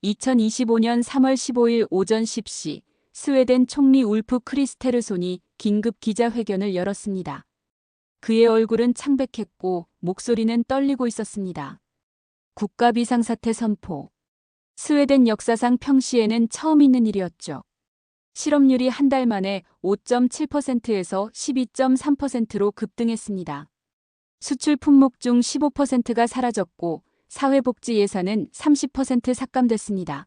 2025년 3월 15일 오전 10시 스웨덴 총리 울프 크리스테르손이 긴급 기자회견을 열었습니다. 그의 얼굴은 창백했고 목소리는 떨리고 있었습니다. 국가 비상사태 선포. 스웨덴 역사상 평시에는 처음 있는 일이었죠. 실업률이 한 달 만에 5.7%에서 12.3%로 급등했습니다. 수출 품목 중 15%가 사라졌고 사회복지 예산은 30% 삭감됐습니다.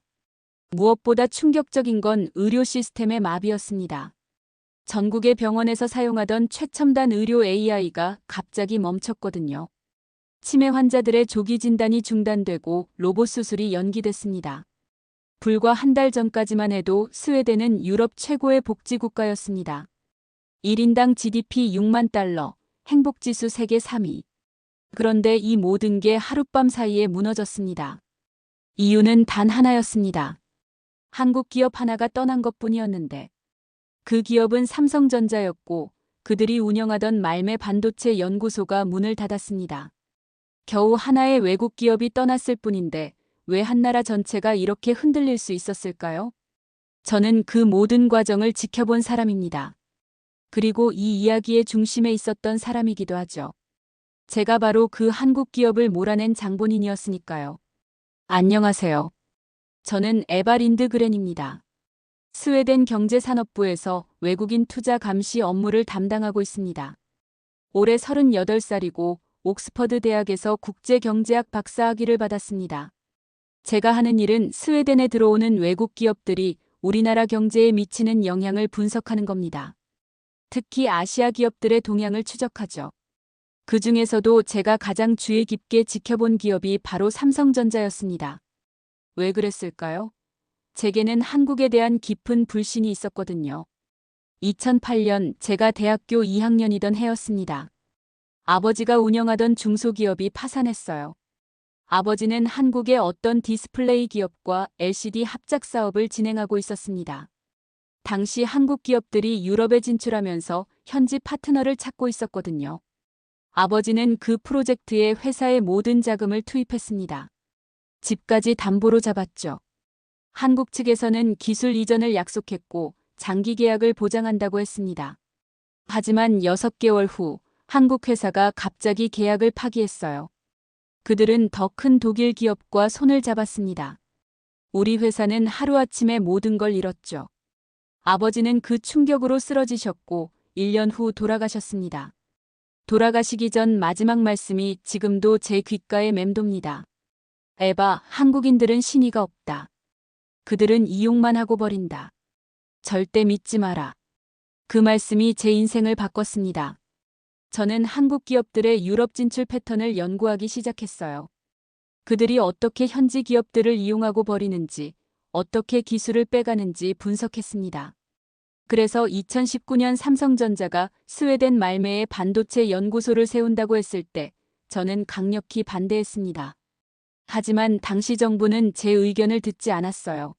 무엇보다 충격적인 건 의료 시스템의 마비였습니다. 전국의 병원에서 사용하던 최첨단 의료 AI가 갑자기 멈췄거든요. 치매 환자들의 조기 진단이 중단되고 로봇 수술이 연기됐습니다. 불과 한 달 전까지만 해도 스웨덴은 유럽 최고의 복지국가였습니다. 1인당 GDP 6만 달러, 행복지수 세계 3위. 그런데 이 모든 게 하룻밤 사이에 무너졌습니다. 이유는 단 하나였습니다. 한국 기업 하나가 떠난 것뿐이었는데 그 기업은 삼성전자였고 그들이 운영하던 말매 반도체 연구소가 문을 닫았습니다. 겨우 하나의 외국 기업이 떠났을 뿐인데 왜 한 나라 전체가 이렇게 흔들릴 수 있었을까요? 저는 그 모든 과정을 지켜본 사람입니다. 그리고 이 이야기의 중심에 있었던 사람이기도 하죠. 제가 바로 그 한국 기업을 몰아낸 장본인이었으니까요. 안녕하세요. 저는 에바 린드그렌입니다. 스웨덴 경제산업부에서 외국인 투자 감시 업무를 담당하고 있습니다. 올해 38살이고 옥스퍼드 대학에서 국제경제학 박사학위를 받았습니다. 제가 하는 일은 스웨덴에 들어오는 외국 기업들이 우리나라 경제에 미치는 영향을 분석하는 겁니다. 특히 아시아 기업들의 동향을 추적하죠. 그 중에서도 제가 가장 주의 깊게 지켜본 기업이 바로 삼성전자였습니다. 왜 그랬을까요? 제게는 한국에 대한 깊은 불신이 있었거든요. 2008년 제가 대학교 2학년이던 해였습니다. 아버지가 운영하던 중소기업이 파산했어요. 아버지는 한국의 어떤 디스플레이 기업과 LCD 합작 사업을 진행하고 있었습니다. 당시 한국 기업들이 유럽에 진출하면서 현지 파트너를 찾고 있었거든요. 아버지는 그 프로젝트에 회사의 모든 자금을 투입했습니다. 집까지 담보로 잡았죠. 한국 측에서는 기술 이전을 약속했고 장기 계약을 보장한다고 했습니다. 하지만 6개월 후 한국 회사가 갑자기 계약을 파기했어요. 그들은 더 큰 독일 기업과 손을 잡았습니다. 우리 회사는 하루아침에 모든 걸 잃었죠. 아버지는 그 충격으로 쓰러지셨고 1년 후 돌아가셨습니다. 돌아가시기 전 마지막 말씀이 지금도 제 귓가에 맴돕니다. 에바, 한국인들은 신의가 없다. 그들은 이용만 하고 버린다. 절대 믿지 마라. 그 말씀이 제 인생을 바꿨습니다. 저는 한국 기업들의 유럽 진출 패턴을 연구하기 시작했어요. 그들이 어떻게 현지 기업들을 이용하고 버리는지, 어떻게 기술을 빼가는지 분석했습니다. 그래서 2019년 삼성전자가 스웨덴 말매에 반도체 연구소를 세운다고 했을 때 저는 강력히 반대했습니다. 하지만 당시 정부는 제 의견을 듣지 않았어요.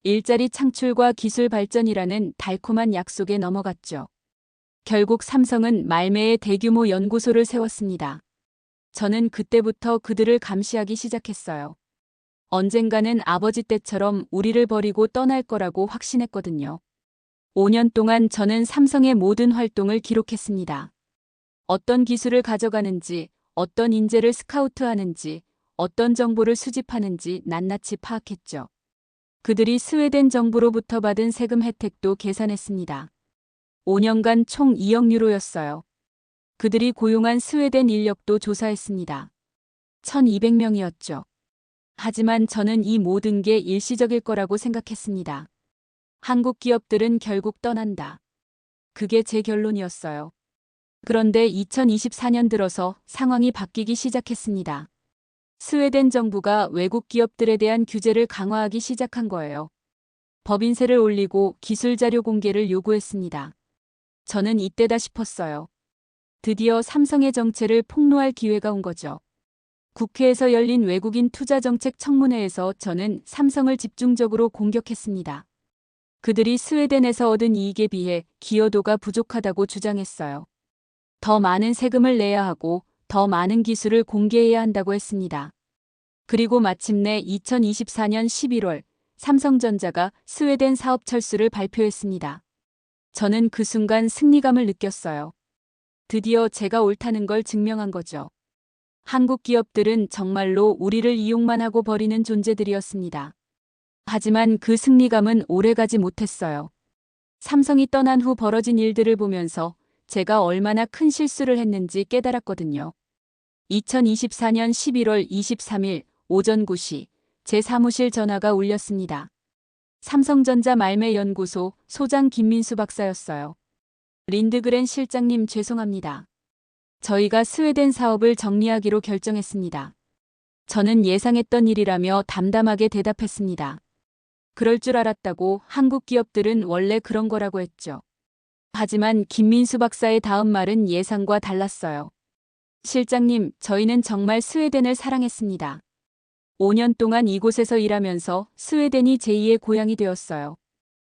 일자리 창출과 기술 발전이라는 달콤한 약속에 넘어갔죠. 결국 삼성은 말매에 대규모 연구소를 세웠습니다. 저는 그때부터 그들을 감시하기 시작했어요. 언젠가는 아버지 때처럼 우리를 버리고 떠날 거라고 확신했거든요. 5년 동안 저는 삼성의 모든 활동을 기록했습니다. 어떤 기술을 가져가는지, 어떤 인재를 스카우트하는지, 어떤 정보를 수집하는지 낱낱이 파악했죠. 그들이 스웨덴 정부로부터 받은 세금 혜택도 계산했습니다. 5년간 총 2억 유로였어요. 그들이 고용한 스웨덴 인력도 조사했습니다. 1200명이었죠. 하지만 저는 이 모든 게 일시적일 거라고 생각했습니다. 한국 기업들은 결국 떠난다. 그게 제 결론이었어요. 그런데 2024년 들어서 상황이 바뀌기 시작했습니다. 스웨덴 정부가 외국 기업들에 대한 규제를 강화하기 시작한 거예요. 법인세를 올리고 기술 자료 공개를 요구했습니다. 저는 이때다 싶었어요. 드디어 삼성의 정체를 폭로할 기회가 온 거죠. 국회에서 열린 외국인 투자 정책 청문회에서 저는 삼성을 집중적으로 공격했습니다. 그들이 스웨덴에서 얻은 이익에 비해 기여도가 부족하다고 주장했어요. 더 많은 세금을 내야 하고 더 많은 기술을 공개해야 한다고 했습니다. 그리고 마침내 2024년 11월 삼성전자가 스웨덴 사업 철수를 발표했습니다. 저는 그 순간 승리감을 느꼈어요. 드디어 제가 옳다는 걸 증명한 거죠. 한국 기업들은 정말로 우리를 이용만 하고 버리는 존재들이었습니다. 하지만 그 승리감은 오래가지 못했어요. 삼성이 떠난 후 벌어진 일들을 보면서 제가 얼마나 큰 실수를 했는지 깨달았거든요. 2024년 11월 23일 오전 9시 제 사무실 전화가 울렸습니다. 삼성전자 말매연구소 소장 김민수 박사였어요. 린드그렌 실장님 죄송합니다. 저희가 스웨덴 사업을 정리하기로 결정했습니다. 저는 예상했던 일이라며 담담하게 대답했습니다. 그럴 줄 알았다고 한국 기업들은 원래 그런 거라고 했죠. 하지만 김민수 박사의 다음 말은 예상과 달랐어요. 실장님, 저희는 정말 스웨덴을 사랑했습니다. 5년 동안 이곳에서 일하면서 스웨덴이 제2의 고향이 되었어요.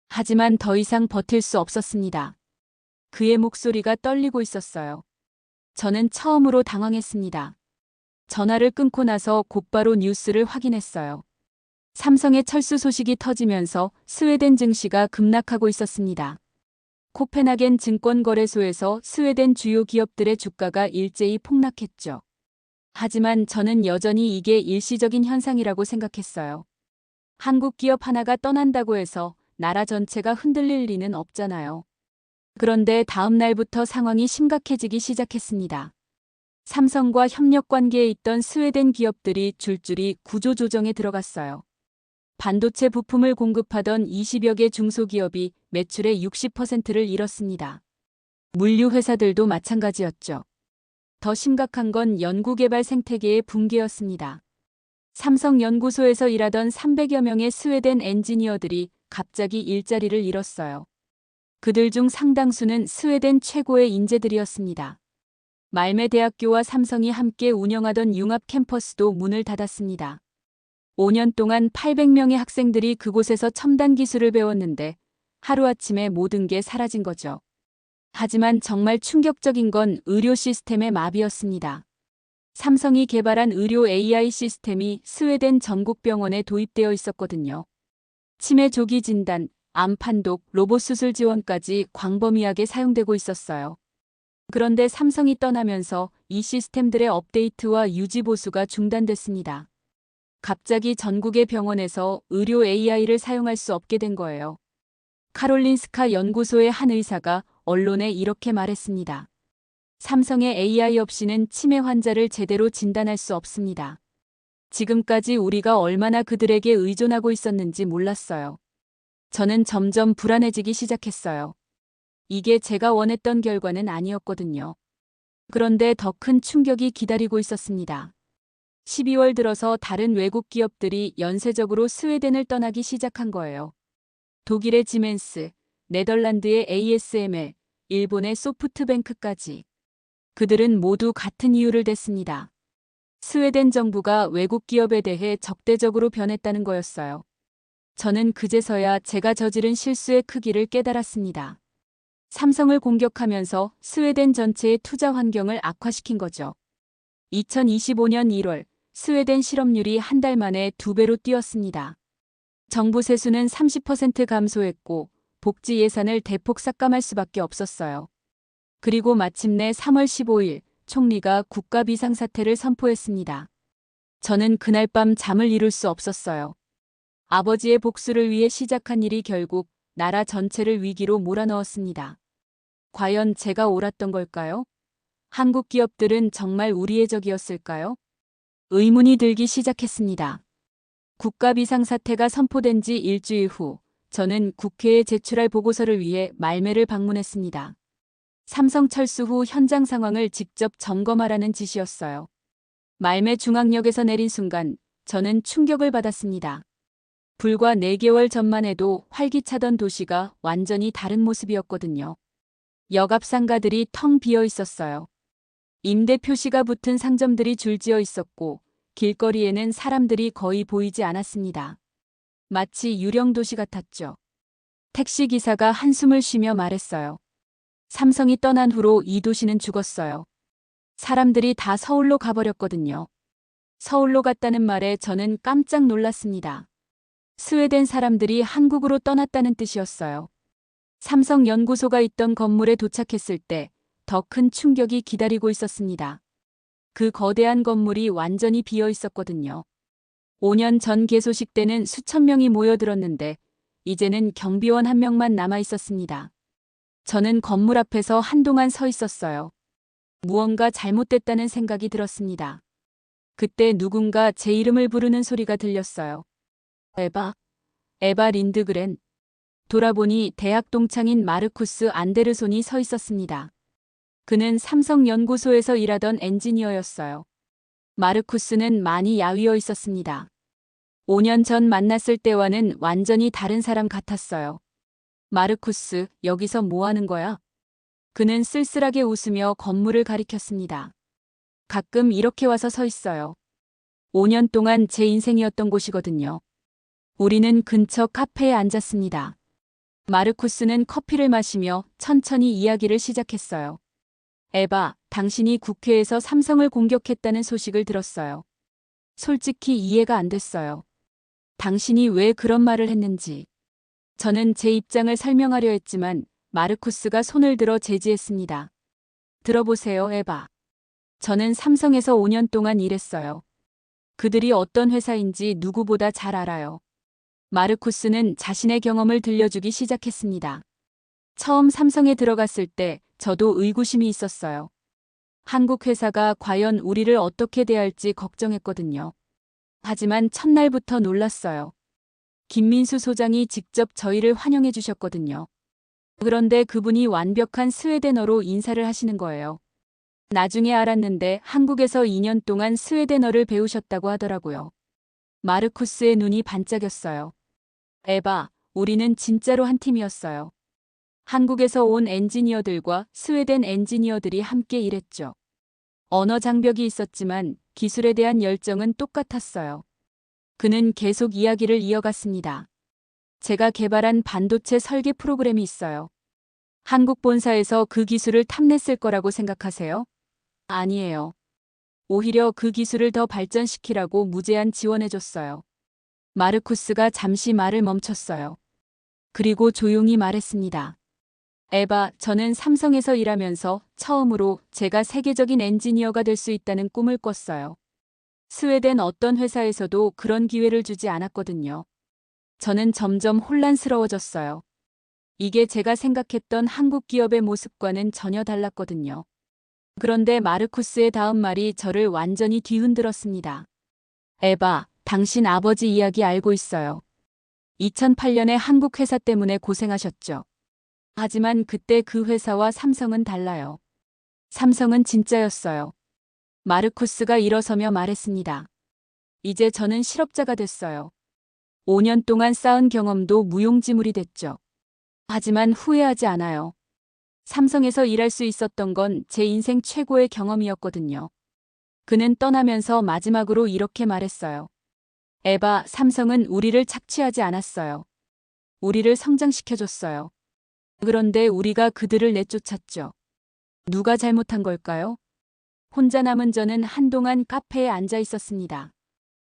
하지만 더 이상 버틸 수 없었습니다. 그의 목소리가 떨리고 있었어요. 저는 처음으로 당황했습니다. 전화를 끊고 나서 곧바로 뉴스를 확인했어요. 삼성의 철수 소식이 터지면서 스웨덴 증시가 급락하고 있었습니다. 코펜하겐 증권거래소에서 스웨덴 주요 기업들의 주가가 일제히 폭락했죠. 하지만 저는 여전히 이게 일시적인 현상이라고 생각했어요. 한국 기업 하나가 떠난다고 해서 나라 전체가 흔들릴 리는 없잖아요. 그런데 다음 날부터 상황이 심각해지기 시작했습니다. 삼성과 협력 관계에 있던 스웨덴 기업들이 줄줄이 구조조정에 들어갔어요. 반도체 부품을 공급하던 20여 개 중소기업이 매출의 60%를 잃었습니다. 물류 회사들도 마찬가지였죠. 더 심각한 건 연구개발 생태계의 붕괴였습니다. 삼성 연구소에서 일하던 300여 명의 스웨덴 엔지니어들이 갑자기 일자리를 잃었어요. 그들 중 상당수는 스웨덴 최고의 인재들이었습니다. 말메대학교와 삼성이 함께 운영하던 융합 캠퍼스도 문을 닫았습니다. 5년 동안 800명의 학생들이 그곳에서 첨단 기술을 배웠는데 하루아침에 모든 게 사라진 거죠. 하지만 정말 충격적인 건 의료 시스템의 마비였습니다. 삼성이 개발한 의료 AI 시스템이 스웨덴 전국 병원에 도입되어 있었거든요. 치매 조기 진단, 암 판독, 로봇 수술 지원까지 광범위하게 사용되고 있었어요. 그런데 삼성이 떠나면서 이 시스템들의 업데이트와 유지 보수가 중단됐습니다. 갑자기 전국의 병원에서 의료 AI를 사용할 수 없게 된 거예요. 카롤린스카 연구소의 한 의사가 언론에 이렇게 말했습니다. 삼성의 AI 없이는 치매 환자를 제대로 진단할 수 없습니다. 지금까지 우리가 얼마나 그들에게 의존하고 있었는지 몰랐어요. 저는 점점 불안해지기 시작했어요. 이게 제가 원했던 결과는 아니었거든요. 그런데 더 큰 충격이 기다리고 있었습니다. 12월 들어서 다른 외국 기업들이 연쇄적으로 스웨덴을 떠나기 시작한 거예요. 독일의 지멘스, 네덜란드의 ASML, 일본의 소프트뱅크까지. 그들은 모두 같은 이유를 댔습니다. 스웨덴 정부가 외국 기업에 대해 적대적으로 변했다는 거였어요. 저는 그제서야 제가 저지른 실수의 크기를 깨달았습니다. 삼성을 공격하면서 스웨덴 전체의 투자 환경을 악화시킨 거죠. 2025년 1월 스웨덴 실업률이 한 달 만에 2배로 뛰었습니다. 정부 세수는 30% 감소했고 복지 예산을 대폭 삭감할 수밖에 없었어요. 그리고 마침내 3월 15일 총리가 국가 비상사태를 선포했습니다. 저는 그날 밤 잠을 이룰 수 없었어요. 아버지의 복수를 위해 시작한 일이 결국 나라 전체를 위기로 몰아넣었습니다. 과연 제가 옳았던 걸까요? 한국 기업들은 정말 우리의 적이었을까요? 의문이 들기 시작했습니다. 국가 비상사태가 선포된 지 일주일 후 저는 국회에 제출할 보고서를 위해 말매를 방문했습니다. 삼성 철수 후 현장 상황을 직접 점검하라는 지시였어요. 말매 중앙역에서 내린 순간 저는 충격을 받았습니다. 불과 4개월 전만 해도 활기차던 도시가 완전히 다른 모습이었거든요. 역 앞 상가들이 텅 비어 있었어요. 임대 표시가 붙은 상점들이 줄지어 있었고 길거리에는 사람들이 거의 보이지 않았습니다. 마치 유령 도시 같았죠. 택시기사가 한숨을 쉬며 말했어요. 삼성이 떠난 후로 이 도시는 죽었어요. 사람들이 다 서울로 가버렸거든요. 서울로 갔다는 말에 저는 깜짝 놀랐습니다. 스웨덴 사람들이 한국으로 떠났다는 뜻이었어요. 삼성연구소가 있던 건물에 도착했을 때 더 큰 충격이 기다리고 있었습니다. 그 거대한 건물이 완전히 비어 있었거든요. 5년 전 개소식 때는 수천 명이 모여들었는데 이제는 경비원 한 명만 남아 있었습니다. 저는 건물 앞에서 한동안 서 있었어요. 무언가 잘못됐다는 생각이 들었습니다. 그때 누군가 제 이름을 부르는 소리가 들렸어요. 에바 린드그렌. 돌아보니 대학 동창인 마르쿠스 안데르손이 서 있었습니다. 그는 삼성연구소에서 일하던 엔지니어였어요. 마르쿠스는 많이 야위어 있었습니다. 5년 전 만났을 때와는 완전히 다른 사람 같았어요. 마르쿠스, 여기서 뭐 하는 거야? 그는 쓸쓸하게 웃으며 건물을 가리켰습니다. 가끔 이렇게 와서 서 있어요. 5년 동안 제 인생이었던 곳이거든요. 우리는 근처 카페에 앉았습니다. 마르쿠스는 커피를 마시며 천천히 이야기를 시작했어요. 에바, 당신이 국회에서 삼성을 공격했다는 소식을 들었어요. 솔직히 이해가 안 됐어요. 당신이 왜 그런 말을 했는지. 저는 제 입장을 설명하려 했지만 마르쿠스가 손을 들어 제지했습니다. 들어보세요, 에바. 저는 삼성에서 5년 동안 일했어요. 그들이 어떤 회사인지 누구보다 잘 알아요. 마르쿠스는 자신의 경험을 들려주기 시작했습니다. 처음 삼성에 들어갔을 때 저도 의구심이 있었어요. 한국 회사가 과연 우리를 어떻게 대할지 걱정했거든요. 하지만 첫날부터 놀랐어요. 김민수 소장이 직접 저희를 환영해 주셨거든요. 그런데 그분이 완벽한 스웨덴어로 인사를 하시는 거예요. 나중에 알았는데 한국에서 2년 동안 스웨덴어를 배우셨다고 하더라고요. 마르쿠스의 눈이 반짝였어요. 에바, 우리는 진짜로 한 팀이었어요. 한국에서 온 엔지니어들과 스웨덴 엔지니어들이 함께 일했죠. 언어 장벽이 있었지만 기술에 대한 열정은 똑같았어요. 그는 계속 이야기를 이어갔습니다. 제가 개발한 반도체 설계 프로그램이 있어요. 한국 본사에서 그 기술을 탐냈을 거라고 생각하세요? 아니에요. 오히려 그 기술을 더 발전시키라고 무제한 지원해줬어요. 마르쿠스가 잠시 말을 멈췄어요. 그리고 조용히 말했습니다. 에바, 저는 삼성에서 일하면서 처음으로 제가 세계적인 엔지니어가 될 수 있다는 꿈을 꿨어요. 스웨덴 어떤 회사에서도 그런 기회를 주지 않았거든요. 저는 점점 혼란스러워졌어요. 이게 제가 생각했던 한국 기업의 모습과는 전혀 달랐거든요. 그런데 마르쿠스의 다음 말이 저를 완전히 뒤흔들었습니다. 에바, 당신 아버지 이야기 알고 있어요. 2008년에 한국 회사 때문에 고생하셨죠. 하지만 그때 그 회사와 삼성은 달라요. 삼성은 진짜였어요. 마르쿠스가 일어서며 말했습니다. 이제 저는 실업자가 됐어요. 5년 동안 쌓은 경험도 무용지물이 됐죠. 하지만 후회하지 않아요. 삼성에서 일할 수 있었던 건 제 인생 최고의 경험이었거든요. 그는 떠나면서 마지막으로 이렇게 말했어요. 에바, 삼성은 우리를 착취하지 않았어요. 우리를 성장시켜줬어요. 그런데 우리가 그들을 내쫓았죠. 누가 잘못한 걸까요? 혼자 남은 저는 한동안 카페에 앉아 있었습니다.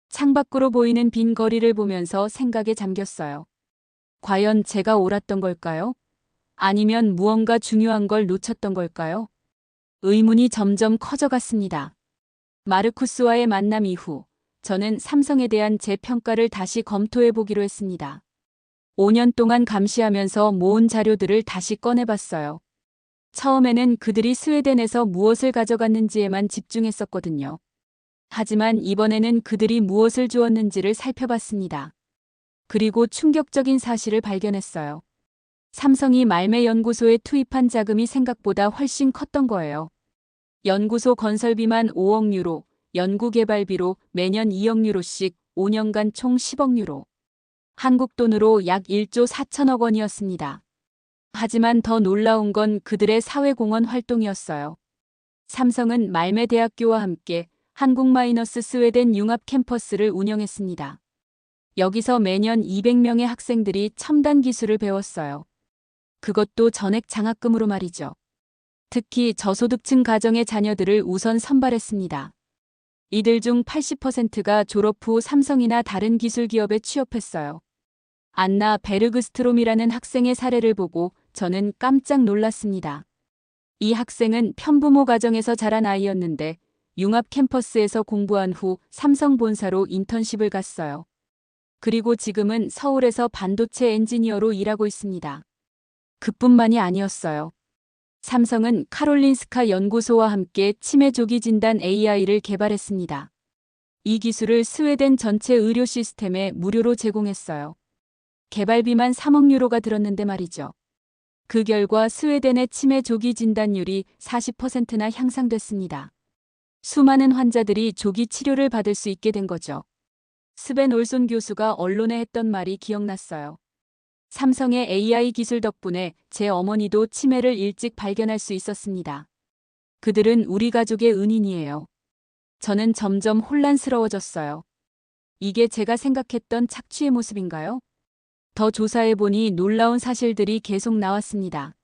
창밖으로 보이는 빈 거리를 보면서 생각에 잠겼어요. 과연 제가 옳았던 걸까요? 아니면 무언가 중요한 걸 놓쳤던 걸까요? 의문이 점점 커져갔습니다. 마르쿠스와의 만남 이후 저는 삼성에 대한 제 평가를 다시 검토해 보기로 했습니다. 5년 동안 감시하면서 모은 자료들을 다시 꺼내봤어요. 처음에는 그들이 스웨덴에서 무엇을 가져갔는지에만 집중했었거든요. 하지만 이번에는 그들이 무엇을 주었는지를 살펴봤습니다. 그리고 충격적인 사실을 발견했어요. 삼성이 말매 연구소에 투입한 자금이 생각보다 훨씬 컸던 거예요. 연구소 건설비만 5억 유로, 연구개발비로 매년 2억 유로씩 5년간 총 10억 유로. 한국 돈으로 약 1조 4천억 원이었습니다. 하지만 더 놀라운 건 그들의 사회공헌 활동이었어요. 삼성은 말매 대학교와 함께 한국-스웨덴 융합 캠퍼스를 운영했습니다. 여기서 매년 200명의 학생들이 첨단 기술을 배웠어요. 그것도 전액 장학금으로 말이죠. 특히 저소득층 가정의 자녀들을 우선 선발했습니다. 이들 중 80%가 졸업 후 삼성이나 다른 기술 기업에 취업했어요. 안나 베르그스트롬이라는 학생의 사례를 보고 저는 깜짝 놀랐습니다. 이 학생은 편부모 가정에서 자란 아이였는데 융합 캠퍼스에서 공부한 후 삼성 본사로 인턴십을 갔어요. 그리고 지금은 서울에서 반도체 엔지니어로 일하고 있습니다. 그뿐만이 아니었어요. 삼성은 카롤린스카 연구소와 함께 치매 조기 진단 AI를 개발했습니다. 이 기술을 스웨덴 전체 의료 시스템에 무료로 제공했어요. 개발비만 3억 유로가 들었는데 말이죠. 그 결과 스웨덴의 치매 조기 진단율이 40%나 향상됐습니다. 수많은 환자들이 조기 치료를 받을 수 있게 된 거죠. 스벤 올손 교수가 언론에 했던 말이 기억났어요. 삼성의 AI 기술 덕분에 제 어머니도 치매를 일찍 발견할 수 있었습니다. 그들은 우리 가족의 은인이에요. 저는 점점 혼란스러워졌어요. 이게 제가 생각했던 착취의 모습인가요? 더 조사해보니 놀라운 사실들이 계속 나왔습니다.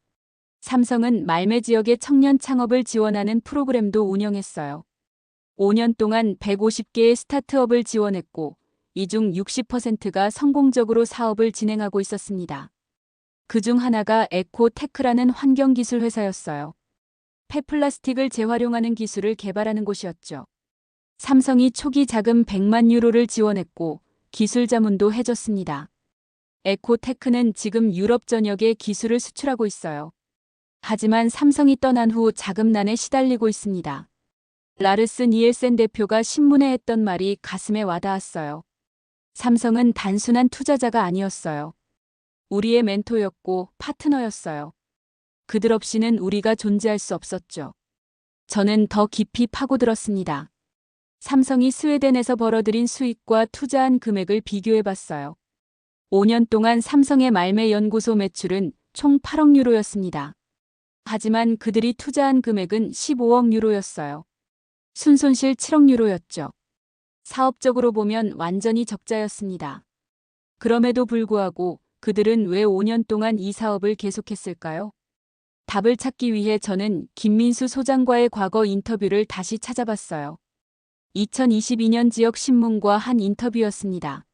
삼성은 말매 지역의 청년 창업을 지원하는 프로그램도 운영했어요. 5년 동안 150개의 스타트업을 지원했고 이 중 60%가 성공적으로 사업을 진행하고 있었습니다. 그중 하나가 에코테크라는 환경기술 회사였어요. 폐플라스틱을 재활용하는 기술을 개발하는 곳이었죠. 삼성이 초기 자금 100만 유로를 지원했고 기술 자문도 해줬습니다. 에코테크는 지금 유럽 전역에 기술을 수출하고 있어요. 하지만 삼성이 떠난 후 자금난에 시달리고 있습니다. 라르스 니엘센 대표가 신문에 했던 말이 가슴에 와닿았어요. 삼성은 단순한 투자자가 아니었어요. 우리의 멘토였고 파트너였어요. 그들 없이는 우리가 존재할 수 없었죠. 저는 더 깊이 파고들었습니다. 삼성이 스웨덴에서 벌어들인 수익과 투자한 금액을 비교해봤어요. 5년 동안 삼성의 말매 연구소 매출은 총 8억 유로였습니다. 하지만 그들이 투자한 금액은 15억 유로였어요. 순손실 7억 유로였죠. 사업적으로 보면 완전히 적자였습니다. 그럼에도 불구하고 그들은 왜 5년 동안 이 사업을 계속했을까요? 답을 찾기 위해 저는 김민수 소장과의 과거 인터뷰를 다시 찾아봤어요. 2022년 지역 신문과 한 인터뷰였습니다.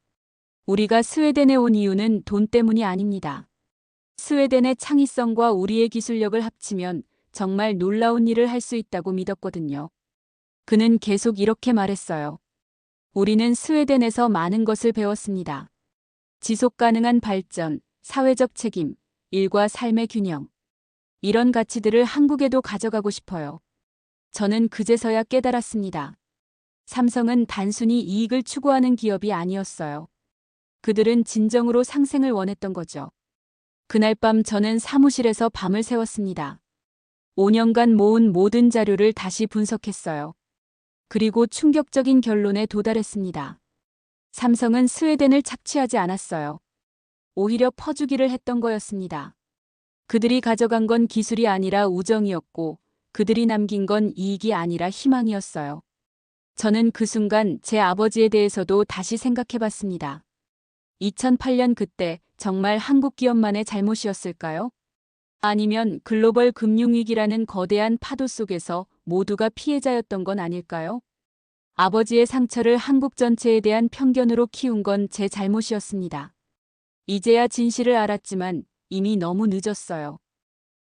우리가 스웨덴에 온 이유는 돈 때문이 아닙니다. 스웨덴의 창의성과 우리의 기술력을 합치면 정말 놀라운 일을 할 수 있다고 믿었거든요. 그는 계속 이렇게 말했어요. 우리는 스웨덴에서 많은 것을 배웠습니다. 지속 가능한 발전, 사회적 책임, 일과 삶의 균형. 이런 가치들을 한국에도 가져가고 싶어요. 저는 그제서야 깨달았습니다. 삼성은 단순히 이익을 추구하는 기업이 아니었어요. 그들은 진정으로 상생을 원했던 거죠. 그날 밤 저는 사무실에서 밤을 새웠습니다. 5년간 모은 모든 자료를 다시 분석했어요. 그리고 충격적인 결론에 도달했습니다. 삼성은 스웨덴을 착취하지 않았어요. 오히려 퍼주기를 했던 거였습니다. 그들이 가져간 건 기술이 아니라 우정이었고 그들이 남긴 건 이익이 아니라 희망이었어요. 저는 그 순간 제 아버지에 대해서도 다시 생각해봤습니다. 2008년 그때 정말 한국 기업만의 잘못이었을까요? 아니면 글로벌 금융위기라는 거대한 파도 속에서 모두가 피해자였던 건 아닐까요? 아버지의 상처를 한국 전체에 대한 편견으로 키운 건 제 잘못이었습니다. 이제야 진실을 알았지만 이미 너무 늦었어요.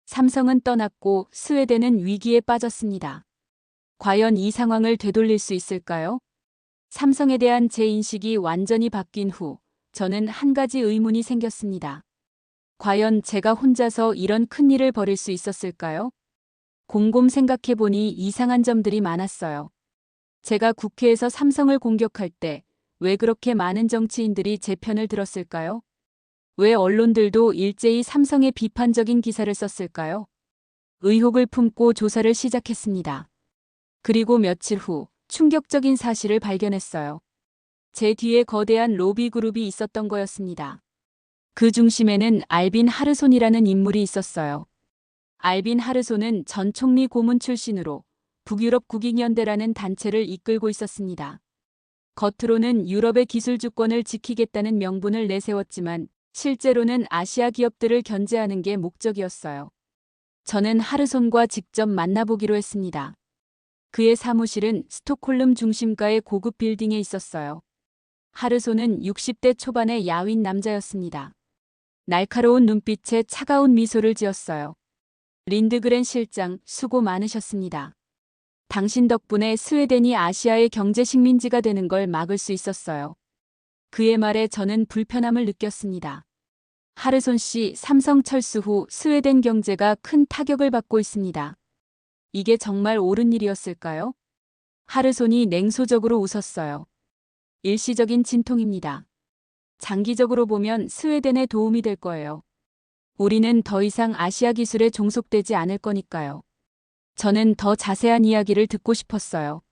삼성은 떠났고 스웨덴은 위기에 빠졌습니다. 과연 이 상황을 되돌릴 수 있을까요? 삼성에 대한 제 인식이 완전히 바뀐 후 저는 한 가지 의문이 생겼습니다. 과연 제가 혼자서 이런 큰일을 벌일 수 있었을까요? 곰곰 생각해보니 이상한 점들이 많았어요. 제가 국회에서 삼성을 공격할 때 왜 그렇게 많은 정치인들이 제 편을 들었을까요? 왜 언론들도 일제히 삼성의 비판적인 기사를 썼을까요? 의혹을 품고 조사를 시작했습니다. 그리고 며칠 후 충격적인 사실을 발견했어요. 제 뒤에 거대한 로비 그룹이 있었던 거였습니다. 그 중심에는 알빈 하르손이라는 인물이 있었어요. 알빈 하르손은 전 총리 고문 출신으로 북유럽 국익연대라는 단체를 이끌고 있었습니다. 겉으로는 유럽의 기술 주권을 지키겠다는 명분을 내세웠지만 실제로는 아시아 기업들을 견제하는 게 목적이었어요. 저는 하르손과 직접 만나보기로 했습니다. 그의 사무실은 스톡홀름 중심가의 고급 빌딩에 있었어요. 하르손은 60대 초반의 야윈 남자였습니다. 날카로운 눈빛에 차가운 미소를 지었어요. 린드그렌 실장, 수고 많으셨습니다. 당신 덕분에 스웨덴이 아시아의 경제 식민지가 되는 걸 막을 수 있었어요. 그의 말에 저는 불편함을 느꼈습니다. 하르손 씨, 삼성 철수 후 스웨덴 경제가 큰 타격을 받고 있습니다. 이게 정말 옳은 일이었을까요? 하르손이 냉소적으로 웃었어요. 일시적인 진통입니다. 장기적으로 보면 스웨덴에 도움이 될 거예요. 우리는 더 이상 아시아 기술에 종속되지 않을 거니까요. 저는 더 자세한 이야기를 듣고 싶었어요.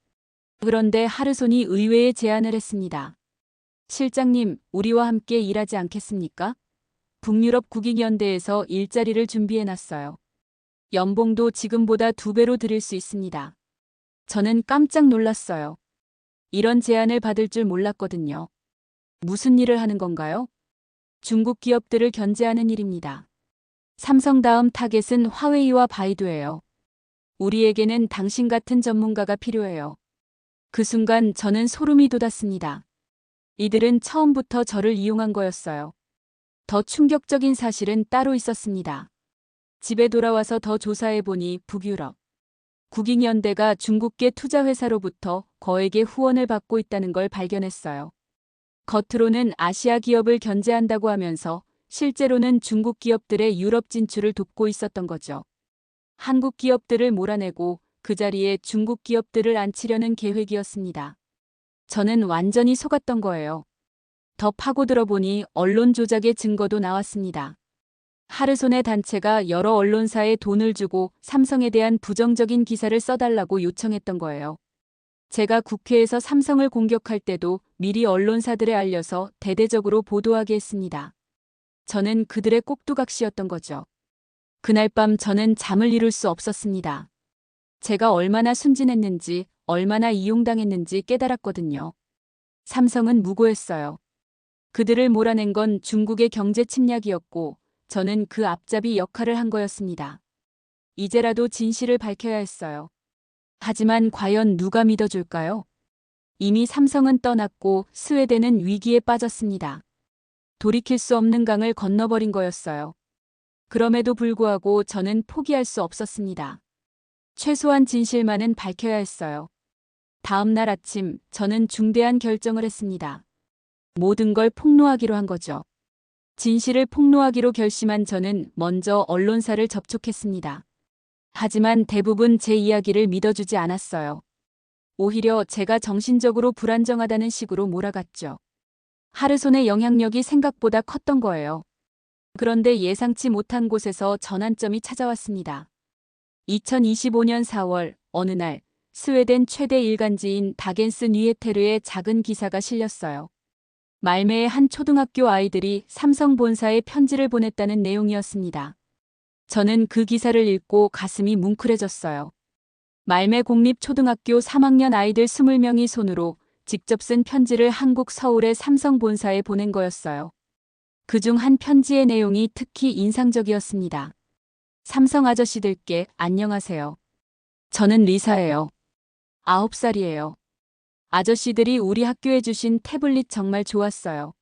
그런데 하르손이 의외의 제안을 했습니다. 실장님, 우리와 함께 일하지 않겠습니까? 북유럽 국익연대에서 일자리를 준비해놨어요. 연봉도 지금보다 2배로 드릴 수 있습니다. 저는 깜짝 놀랐어요. 이런 제안을 받을 줄 몰랐거든요. 무슨 일을 하는 건가요? 중국 기업들을 견제하는 일입니다. 삼성 다음 타겟은 화웨이와 바이두예요. 우리에게는 당신 같은 전문가가 필요해요. 그 순간 저는 소름이 돋았습니다. 이들은 처음부터 저를 이용한 거였어요. 더 충격적인 사실은 따로 있었습니다. 집에 돌아와서 더 조사해보니 북유럽 국익연대가 중국계 투자회사로부터 거액의 후원을 받고 있다는 걸 발견했어요. 겉으로는 아시아 기업을 견제한다고 하면서 실제로는 중국 기업들의 유럽 진출을 돕고 있었던 거죠. 한국 기업들을 몰아내고 그 자리에 중국 기업들을 앉히려는 계획이었습니다. 저는 완전히 속았던 거예요. 더 파고들어 보니 언론 조작의 증거도 나왔습니다. 하르손의 단체가 여러 언론사에 돈을 주고 삼성에 대한 부정적인 기사를 써달라고 요청했던 거예요. 제가 국회에서 삼성을 공격할 때도 미리 언론사들에 알려서 대대적으로 보도하게 했습니다. 저는 그들의 꼭두각시였던 거죠. 그날 밤 저는 잠을 이룰 수 없었습니다. 제가 얼마나 순진했는지, 얼마나 이용당했는지 깨달았거든요. 삼성은 무고했어요. 그들을 몰아낸 건 중국의 경제 침략이었고, 저는 그 앞잡이 역할을 한 거였습니다. 이제라도 진실을 밝혀야 했어요. 하지만 과연 누가 믿어줄까요? 이미 삼성은 떠났고 스웨덴은 위기에 빠졌습니다. 돌이킬 수 없는 강을 건너버린 거였어요. 그럼에도 불구하고 저는 포기할 수 없었습니다. 최소한 진실만은 밝혀야 했어요. 다음 날 아침 저는 중대한 결정을 했습니다. 모든 걸 폭로하기로 한 거죠. 진실을 폭로하기로 결심한 저는 먼저 언론사를 접촉했습니다. 하지만 대부분 제 이야기를 믿어주지 않았어요. 오히려 제가 정신적으로 불안정하다는 식으로 몰아갔죠. 하르손의 영향력이 생각보다 컸던 거예요. 그런데 예상치 못한 곳에서 전환점이 찾아왔습니다. 2025년 4월 어느 날 스웨덴 최대 일간지인 다겐스 뉴에테르의 작은 기사가 실렸어요. 말매의 한 초등학교 아이들이 삼성 본사에 편지를 보냈다는 내용이었습니다. 저는 그 기사를 읽고 가슴이 뭉클해졌어요. 말매 공립초등학교 3학년 아이들 20명이 손으로 직접 쓴 편지를 한국 서울의 삼성 본사에 보낸 거였어요. 그중 한 편지의 내용이 특히 인상적이었습니다. 삼성 아저씨들께 안녕하세요. 저는 리사예요. 9살이에요. 아저씨들이 우리 학교에 주신 태블릿 정말 좋았어요.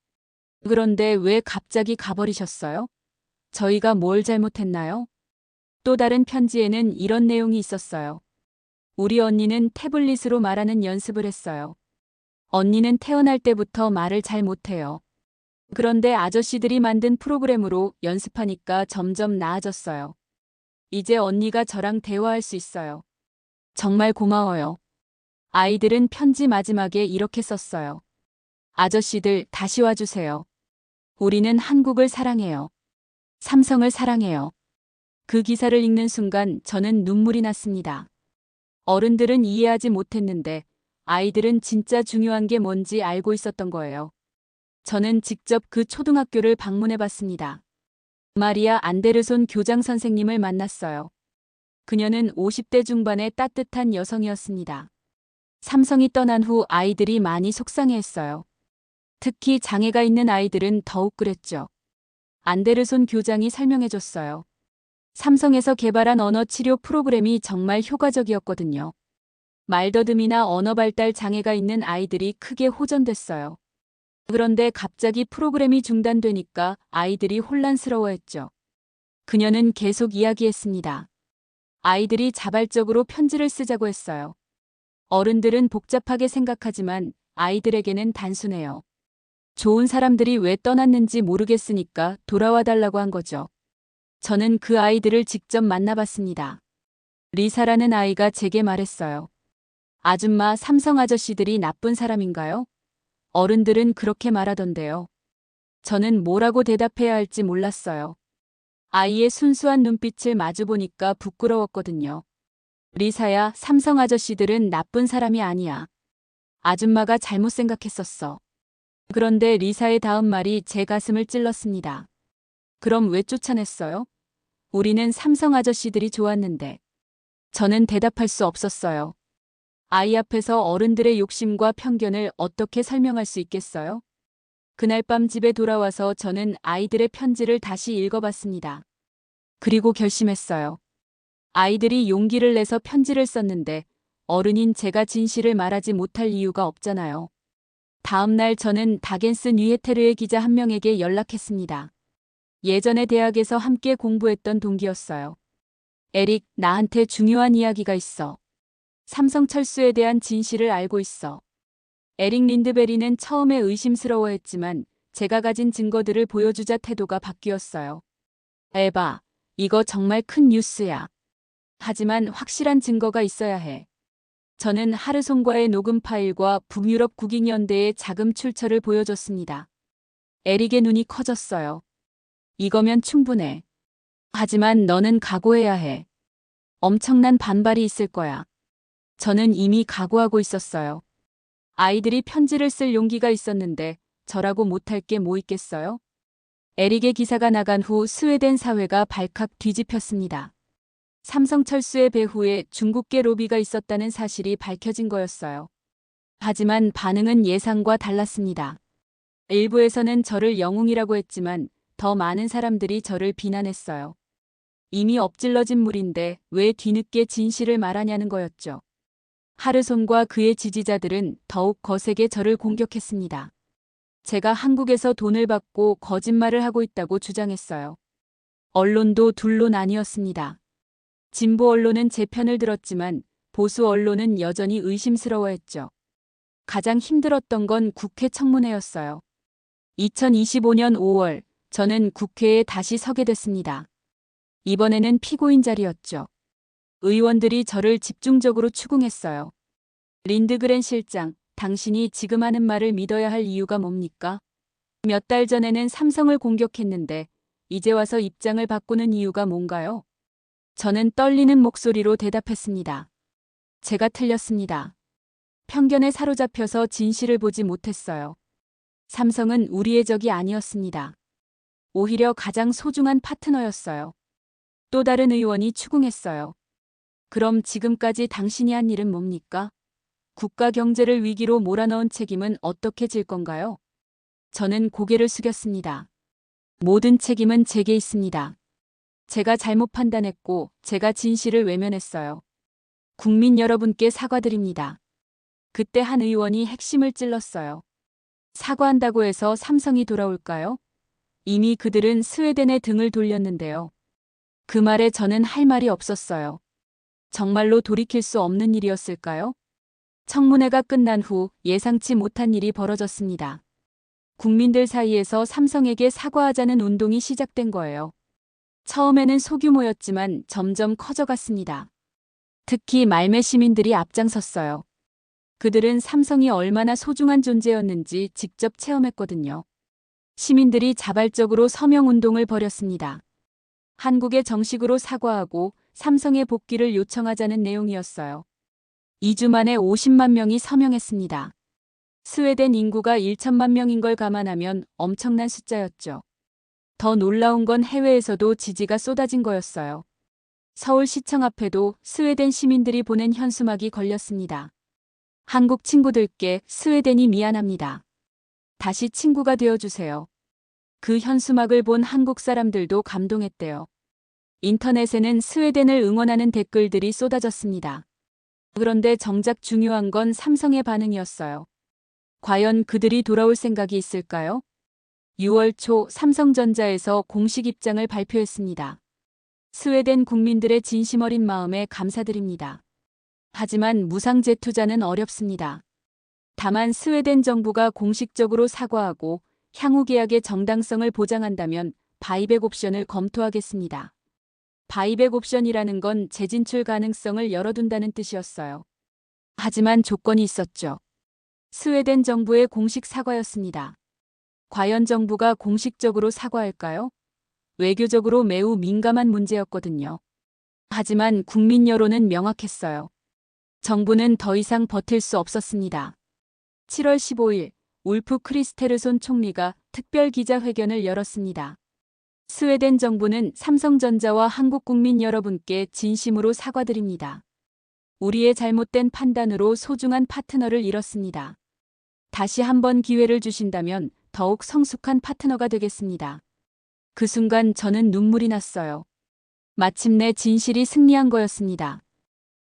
그런데 왜 갑자기 가버리셨어요? 저희가 뭘 잘못했나요? 또 다른 편지에는 이런 내용이 있었어요. 우리 언니는 태블릿으로 말하는 연습을 했어요. 언니는 태어날 때부터 말을 잘 못해요. 그런데 아저씨들이 만든 프로그램으로 연습하니까 점점 나아졌어요. 이제 언니가 저랑 대화할 수 있어요. 정말 고마워요. 아이들은 편지 마지막에 이렇게 썼어요. 아저씨들 다시 와주세요. 우리는 한국을 사랑해요. 삼성을 사랑해요. 그 기사를 읽는 순간 저는 눈물이 났습니다. 어른들은 이해하지 못했는데 아이들은 진짜 중요한 게 뭔지 알고 있었던 거예요. 저는 직접 그 초등학교를 방문해 봤습니다. 마리아 안데르손 교장 선생님을 만났어요. 그녀는 50대 중반의 따뜻한 여성이었습니다. 삼성이 떠난 후 아이들이 많이 속상해했어요. 특히 장애가 있는 아이들은 더욱 그랬죠. 안데르손 교장이 설명해줬어요. 삼성에서 개발한 언어 치료 프로그램이 정말 효과적이었거든요. 말더듬이나 언어 발달 장애가 있는 아이들이 크게 호전됐어요. 그런데 갑자기 프로그램이 중단되니까 아이들이 혼란스러워했죠. 그녀는 계속 이야기했습니다. 아이들이 자발적으로 편지를 쓰자고 했어요. 어른들은 복잡하게 생각하지만 아이들에게는 단순해요. 좋은 사람들이 왜 떠났는지 모르겠으니까 돌아와 달라고 한 거죠. 저는 그 아이들을 직접 만나봤습니다. 리사라는 아이가 제게 말했어요. 아줌마, 삼성 아저씨들이 나쁜 사람인가요? 어른들은 그렇게 말하던데요. 저는 뭐라고 대답해야 할지 몰랐어요. 아이의 순수한 눈빛을 마주보니까 부끄러웠거든요. 리사야, 삼성 아저씨들은 나쁜 사람이 아니야. 아줌마가 잘못 생각했었어. 그런데 리사의 다음 말이 제 가슴을 찔렀습니다. 그럼 왜 쫓아냈어요? 우리는 삼성 아저씨들이 좋았는데. 저는 대답할 수 없었어요. 아이 앞에서 어른들의 욕심과 편견을 어떻게 설명할 수 있겠어요? 그날 밤 집에 돌아와서 저는 아이들의 편지를 다시 읽어봤습니다. 그리고 결심했어요. 아이들이 용기를 내서 편지를 썼는데 어른인 제가 진실을 말하지 못할 이유가 없잖아요. 다음 날 저는 다겐스 뉴헤테르의 기자 한 명에게 연락했습니다. 예전에 대학에서 함께 공부했던 동기였어요. 에릭, 나한테 중요한 이야기가 있어. 삼성철수에 대한 진실을 알고 있어. 에릭 린드베리는 처음에 의심스러워했지만 제가 가진 증거들을 보여주자 태도가 바뀌었어요. 에바, 이거 정말 큰 뉴스야. 하지만 확실한 증거가 있어야 해. 저는 하르송과의 녹음 파일과 북유럽 국익연대의 자금 출처를 보여줬습니다. 에릭의 눈이 커졌어요. 이거면 충분해. 하지만 너는 각오해야 해. 엄청난 반발이 있을 거야. 저는 이미 각오하고 있었어요. 아이들이 편지를 쓸 용기가 있었는데 저라고 못할 게 뭐 있겠어요? 에릭의 기사가 나간 후 스웨덴 사회가 발칵 뒤집혔습니다. 삼성철수의 배후에 중국계 로비가 있었다는 사실이 밝혀진 거였어요. 하지만 반응은 예상과 달랐습니다. 일부에서는 저를 영웅이라고 했지만 더 많은 사람들이 저를 비난했어요. 이미 엎질러진 물인데 왜 뒤늦게 진실을 말하냐는 거였죠. 하르손과 그의 지지자들은 더욱 거세게 저를 공격했습니다. 제가 한국에서 돈을 받고 거짓말을 하고 있다고 주장했어요. 언론도 둘로 나뉘었습니다. 진보 언론은 제 편을 들었지만 보수 언론은 여전히 의심스러워했죠. 가장 힘들었던 건 국회 청문회였어요. 2025년 5월 저는 국회에 다시 서게 됐습니다. 이번에는 피고인 자리였죠. 의원들이 저를 집중적으로 추궁했어요. 린드그렌 실장, 당신이 지금 하는 말을 믿어야 할 이유가 뭡니까? 몇 달 전에는 삼성을 공격했는데 이제 와서 입장을 바꾸는 이유가 뭔가요? 저는 떨리는 목소리로 대답했습니다. 제가 틀렸습니다. 편견에 사로잡혀서 진실을 보지 못했어요. 삼성은 우리의 적이 아니었습니다. 오히려 가장 소중한 파트너였어요. 또 다른 의원이 추궁했어요. 그럼 지금까지 당신이 한 일은 뭡니까? 국가 경제를 위기로 몰아넣은 책임은 어떻게 질 건가요? 저는 고개를 숙였습니다. 모든 책임은 제게 있습니다. 제가 잘못 판단했고 제가 진실을 외면했어요. 국민 여러분께 사과드립니다. 그때 한 의원이 핵심을 찔렀어요. 사과한다고 해서 삼성이 돌아올까요? 이미 그들은 스웨덴에 등을 돌렸는데요. 그 말에 저는 할 말이 없었어요. 정말로 돌이킬 수 없는 일이었을까요? 청문회가 끝난 후 예상치 못한 일이 벌어졌습니다. 국민들 사이에서 삼성에게 사과하자는 운동이 시작된 거예요. 처음에는 소규모였지만 점점 커져갔습니다. 특히 말매 시민들이 앞장섰어요. 그들은 삼성이 얼마나 소중한 존재였는지 직접 체험했거든요. 시민들이 자발적으로 서명운동을 벌였습니다. 한국에 정식으로 사과하고 삼성의 복귀를 요청하자는 내용이었어요. 2주 만에 50만 명이 서명했습니다. 스웨덴 인구가 1천만 명인 걸 감안하면 엄청난 숫자였죠. 더 놀라운 건 해외에서도 지지가 쏟아진 거였어요. 서울시청 앞에도 스웨덴 시민들이 보낸 현수막이 걸렸습니다. 한국 친구들께 스웨덴이 미안합니다. 다시 친구가 되어주세요. 그 현수막을 본 한국 사람들도 감동했대요. 인터넷에는 스웨덴을 응원하는 댓글들이 쏟아졌습니다. 그런데 정작 중요한 건 삼성의 반응이었어요. 과연 그들이 돌아올 생각이 있을까요? 6월 초 삼성전자에서 공식 입장을 발표했습니다. 스웨덴 국민들의 진심 어린 마음에 감사드립니다. 하지만 무상 재투자는 어렵습니다. 다만 스웨덴 정부가 공식적으로 사과하고 향후 계약의 정당성을 보장한다면 바이백 옵션을 검토하겠습니다. 바이백 옵션이라는 건 재진출 가능성을 열어둔다는 뜻이었어요. 하지만 조건이 있었죠. 스웨덴 정부의 공식 사과였습니다. 과연 정부가 공식적으로 사과할까요? 외교적으로 매우 민감한 문제였거든요. 하지만 국민 여론은 명확했어요. 정부는 더 이상 버틸 수 없었습니다. 7월 15일 울프 크리스테르손 총리가 특별 기자회견을 열었습니다. 스웨덴 정부는 삼성전자와 한국 국민 여러분께 진심으로 사과드립니다. 우리의 잘못된 판단으로 소중한 파트너를 잃었습니다. 다시 한번 기회를 주신다면 더욱 성숙한 파트너가 되겠습니다. 그 순간 저는 눈물이 났어요. 마침내 진실이 승리한 거였습니다.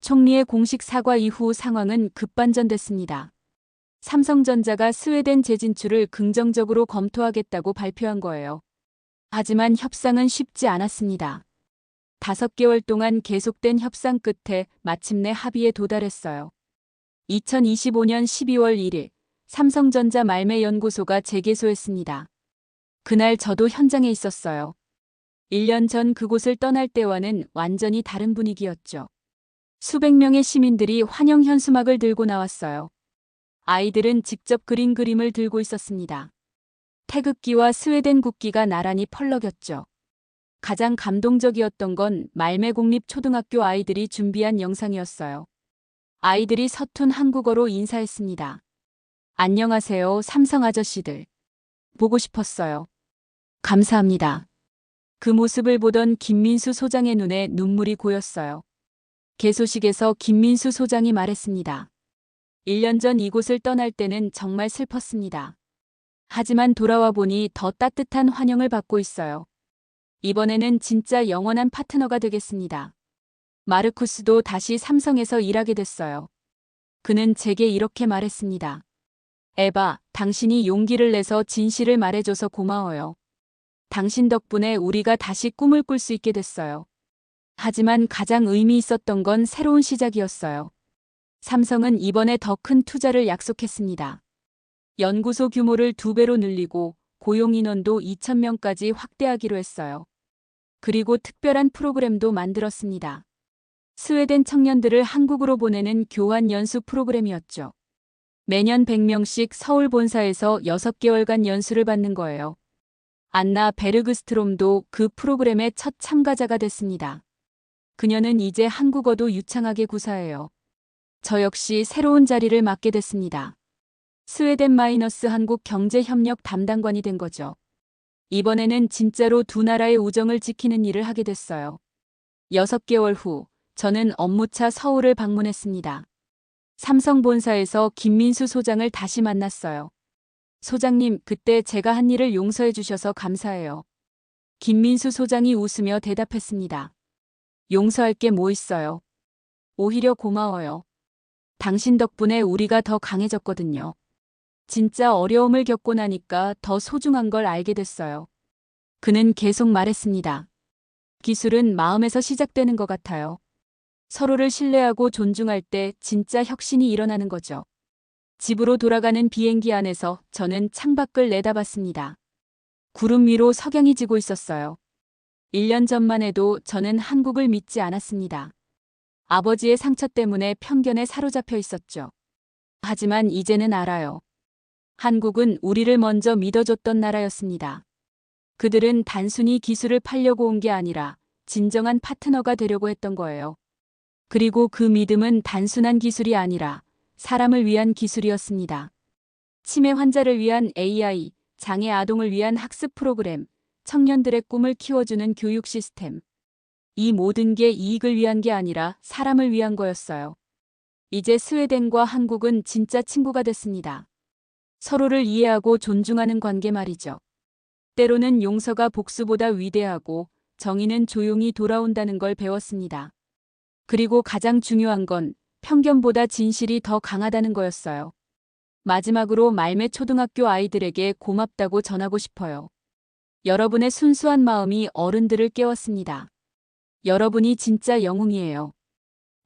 총리의 공식 사과 이후 상황은 급반전됐습니다. 삼성전자가 스웨덴 재진출을 긍정적으로 검토하겠다고 발표한 거예요. 하지만 협상은 쉽지 않았습니다. 5개월 동안 계속된 협상 끝에 마침내 합의에 도달했어요. 2025년 12월 1일 삼성전자 말매연구소가 재개소했습니다. 그날 저도 현장에 있었어요. 1년 전 그곳을 떠날 때와는 완전히 다른 분위기였죠. 수백 명의 시민들이 환영 현수막을 들고 나왔어요. 아이들은 직접 그린 그림을 들고 있었습니다. 태극기와 스웨덴 국기가 나란히 펄럭였죠. 가장 감동적이었던 건 말매공립초등학교 아이들이 준비한 영상이었어요. 아이들이 서툰 한국어로 인사했습니다. 안녕하세요, 삼성 아저씨들. 보고 싶었어요. 감사합니다. 그 모습을 보던 김민수 소장의 눈에 눈물이 고였어요. 개소식에서 김민수 소장이 말했습니다. 1년 전 이곳을 떠날 때는 정말 슬펐습니다. 하지만 돌아와 보니 더 따뜻한 환영을 받고 있어요. 이번에는 진짜 영원한 파트너가 되겠습니다. 마르쿠스도 다시 삼성에서 일하게 됐어요. 그는 제게 이렇게 말했습니다. 에바, 당신이 용기를 내서 진실을 말해줘서 고마워요. 당신 덕분에 우리가 다시 꿈을 꿀 수 있게 됐어요. 하지만 가장 의미 있었던 건 새로운 시작이었어요. 삼성은 이번에 더 큰 투자를 약속했습니다. 연구소 규모를 2배로 늘리고 고용 인원도 2,000명까지 확대하기로 했어요. 그리고 특별한 프로그램도 만들었습니다. 스웨덴 청년들을 한국으로 보내는 교환 연수 프로그램이었죠. 매년 100명씩 서울 본사에서 6개월간 연수를 받는 거예요. 안나 베르그스트롬도 그 프로그램의 첫 참가자가 됐습니다. 그녀는 이제 한국어도 유창하게 구사해요. 저 역시 새로운 자리를 맡게 됐습니다. 스웨덴 마이너스 한국 경제협력 담당관이 된 거죠. 이번에는 진짜로 두 나라의 우정을 지키는 일을 하게 됐어요. 6개월 후 저는 업무차 서울을 방문했습니다. 삼성 본사에서 김민수 소장을 다시 만났어요. 소장님, 그때 제가 한 일을 용서해 주셔서 감사해요. 김민수 소장이 웃으며 대답했습니다. 용서할 게 뭐 있어요. 오히려 고마워요. 당신 덕분에 우리가 더 강해졌거든요. 진짜 어려움을 겪고 나니까 더 소중한 걸 알게 됐어요. 그는 계속 말했습니다. 기술은 마음에서 시작되는 것 같아요. 서로를 신뢰하고 존중할 때 진짜 혁신이 일어나는 거죠. 집으로 돌아가는 비행기 안에서 저는 창밖을 내다봤습니다. 구름 위로 석양이 지고 있었어요. 1년 전만 해도 저는 한국을 믿지 않았습니다. 아버지의 상처 때문에 편견에 사로잡혀 있었죠. 하지만 이제는 알아요. 한국은 우리를 먼저 믿어줬던 나라였습니다. 그들은 단순히 기술을 팔려고 온 게 아니라 진정한 파트너가 되려고 했던 거예요. 그리고 그 믿음은 단순한 기술이 아니라 사람을 위한 기술이었습니다. 치매 환자를 위한 AI, 장애 아동을 위한 학습 프로그램, 청년들의 꿈을 키워주는 교육 시스템. 이 모든 게 이익을 위한 게 아니라 사람을 위한 거였어요. 이제 스웨덴과 한국은 진짜 친구가 됐습니다. 서로를 이해하고 존중하는 관계 말이죠. 때로는 용서가 복수보다 위대하고 정의는 조용히 돌아온다는 걸 배웠습니다. 그리고 가장 중요한 건 편견보다 진실이 더 강하다는 거였어요. 마지막으로 말매 초등학교 아이들에게 고맙다고 전하고 싶어요. 여러분의 순수한 마음이 어른들을 깨웠습니다. 여러분이 진짜 영웅이에요.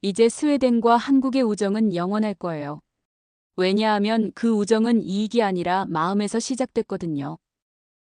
이제 스웨덴과 한국의 우정은 영원할 거예요. 왜냐하면 그 우정은 이익이 아니라 마음에서 시작됐거든요.